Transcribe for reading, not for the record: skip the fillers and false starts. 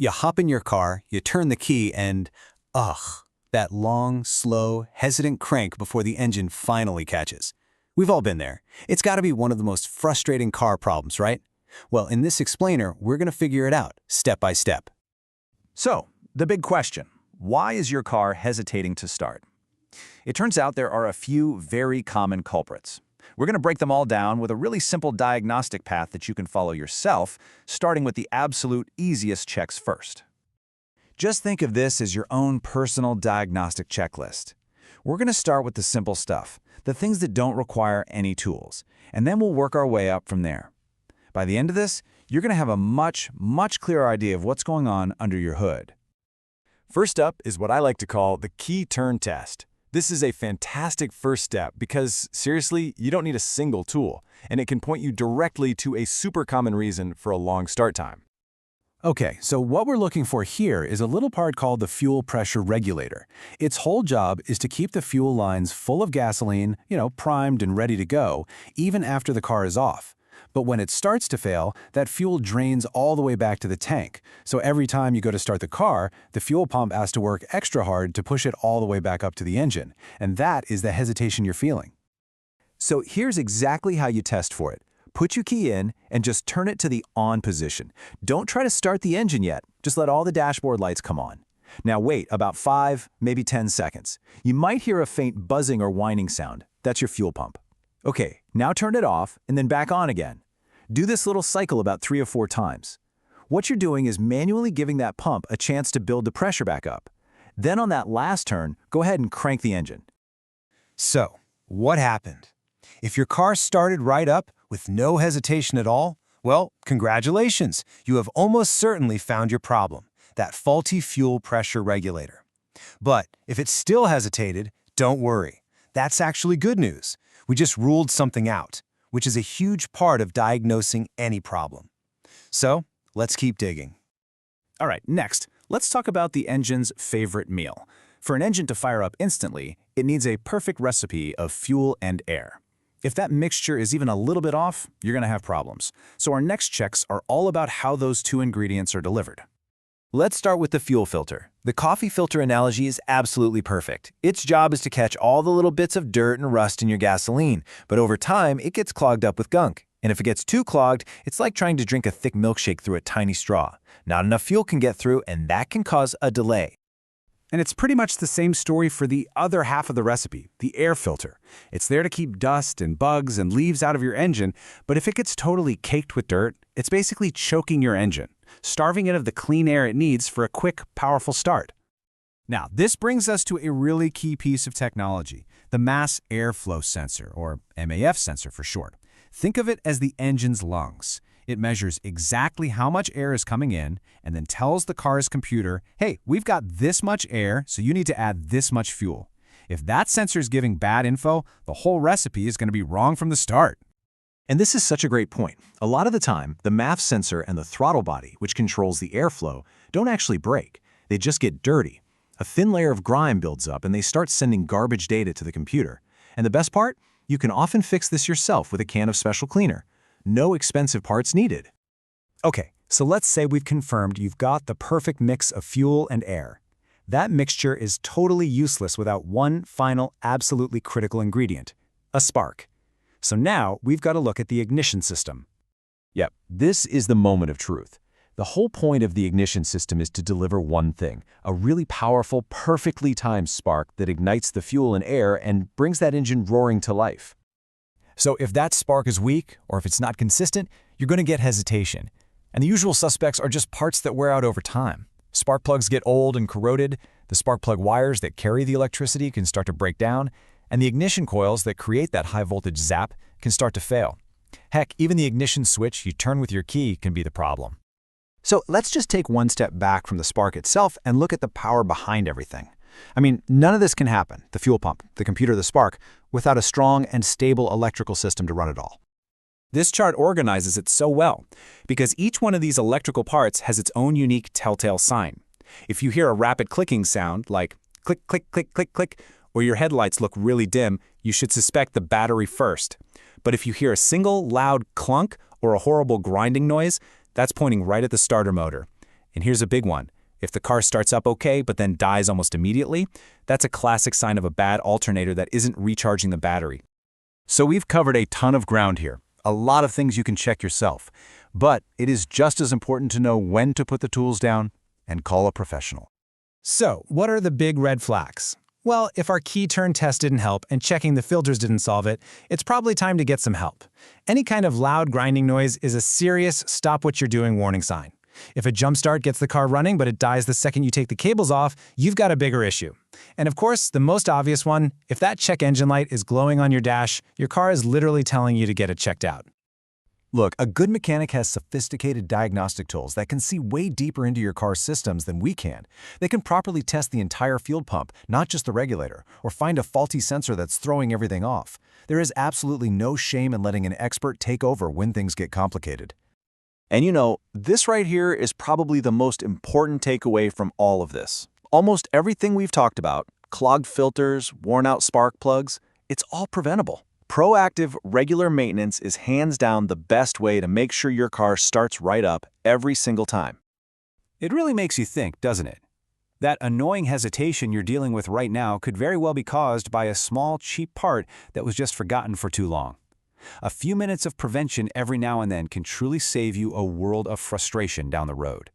You hop in your car, you turn the key, and that long, slow, hesitant crank before the engine finally catches. We've all been there. It's got to be one of the most frustrating car problems, right? Well, in this explainer, we're going to figure it out, step by step. So, the big question, why is your car hesitating to start? It turns out there are a few very common culprits. We're going to break them all down with a really simple diagnostic path that you can follow yourself, starting with the absolute easiest checks first. Just think of this as your own personal diagnostic checklist. We're going to start with the simple stuff, the things that don't require any tools, and then we'll work our way up from there. By the end of this, you're going to have a much clearer idea of what's going on under your hood. First up is what I like to call the key turn test. This is a fantastic first step because, seriously, you don't need a single tool, and it can point you directly to a super common reason for a long start time. Okay, so what we're looking for here is a little part called the fuel pressure regulator. Its whole job is to keep the fuel lines full of gasoline, primed and ready to go, even after the car is off. But when it starts to fail, that fuel drains all the way back to the tank. So every time you go to start the car, the fuel pump has to work extra hard to push it all the way back up to the engine. And that is the hesitation you're feeling. So here's exactly how you test for it. Put your key in and just turn it to the on position. Don't try to start the engine yet. Just let all the dashboard lights come on. Now wait about 5, maybe 10 seconds. You might hear a faint buzzing or whining sound. That's your fuel pump. Okay, now turn it off and then back on again. Do this little cycle about 3 or 4 times. What you're doing is manually giving that pump a chance to build the pressure back up. Then on that last turn, go ahead and crank the engine. So, what happened? If your car started right up with no hesitation at all, well, congratulations, you have almost certainly found your problem, that faulty fuel pressure regulator. But if it still hesitated, don't worry. That's actually good news. We just ruled something out, which is a huge part of diagnosing any problem. So, let's keep digging. All right, next, let's talk about the engine's favorite meal. For an engine to fire up instantly, it needs a perfect recipe of fuel and air. If that mixture is even a little bit off, you're going to have problems. So our next checks are all about how those two ingredients are delivered. Let's start with the fuel filter. The coffee filter analogy is absolutely perfect. Its job is to catch all the little bits of dirt and rust in your gasoline, but over time, it gets clogged up with gunk. And if it gets too clogged, it's like trying to drink a thick milkshake through a tiny straw. Not enough fuel can get through, and that can cause a delay. And it's pretty much the same story for the other half of the recipe, the air filter. It's there to keep dust and bugs and leaves out of your engine, but if it gets totally caked with dirt, it's basically choking your engine, starving it of the clean air it needs for a quick, powerful start. Now, this brings us to a really key piece of technology, the mass airflow sensor, or MAF sensor for short. Think of it as the engine's lungs. It measures exactly how much air is coming in and then tells the car's computer, hey, we've got this much air, so you need to add this much fuel. If that sensor is giving bad info, the whole recipe is going to be wrong from the start. And this is such a great point. A lot of the time, the MAF sensor and the throttle body, which controls the airflow, don't actually break. They just get dirty. A thin layer of grime builds up and they start sending garbage data to the computer. And the best part? You can often fix this yourself with a can of special cleaner. No expensive parts needed. Okay, so let's say we've confirmed you've got the perfect mix of fuel and air. That mixture is totally useless without one final, absolutely critical ingredient, a spark. So now we've got to look at the ignition system. Yep, this is the moment of truth. The whole point of the ignition system is to deliver one thing, a really powerful, perfectly timed spark that ignites the fuel and air and brings that engine roaring to life. So if that spark is weak, or if it's not consistent, you're going to get hesitation. And the usual suspects are just parts that wear out over time. Spark plugs get old and corroded, the spark plug wires that carry the electricity can start to break down, and the ignition coils that create that high voltage zap can start to fail. Heck, even the ignition switch you turn with your key can be the problem. So let's just take one step back from the spark itself and look at the power behind everything. I mean, none of this can happen, the fuel pump, the computer, the spark, without a strong and stable electrical system to run it all. This chart organizes it so well because each one of these electrical parts has its own unique telltale sign. If you hear a rapid clicking sound like click, click, click, click, click, or your headlights look really dim, you should suspect the battery first. But if you hear a single loud clunk or a horrible grinding noise, that's pointing right at the starter motor. And here's a big one. If the car starts up okay, but then dies almost immediately, that's a classic sign of a bad alternator that isn't recharging the battery. So we've covered a ton of ground here, a lot of things you can check yourself. But it is just as important to know when to put the tools down and call a professional. So, what are the big red flags? Well, if our key turn test didn't help and checking the filters didn't solve it, it's probably time to get some help. Any kind of loud grinding noise is a serious stop what you're doing warning sign. If a jump start gets the car running but it dies the second you take the cables off, you've got a bigger issue. And of course, the most obvious one, if that check engine light is glowing on your dash, your car is literally telling you to get it checked out. Look, a good mechanic has sophisticated diagnostic tools that can see way deeper into your car's systems than we can. They can properly test the entire fuel pump, not just the regulator, or find a faulty sensor that's throwing everything off. There is absolutely no shame in letting an expert take over when things get complicated. And you know, this right here is probably the most important takeaway from all of this. Almost everything we've talked about, clogged filters, worn out spark plugs, it's all preventable. Proactive, regular maintenance is hands down the best way to make sure your car starts right up every single time. It really makes you think, doesn't it? That annoying hesitation you're dealing with right now could very well be caused by a small, cheap part that was just forgotten for too long. A few minutes of prevention every now and then can truly save you a world of frustration down the road.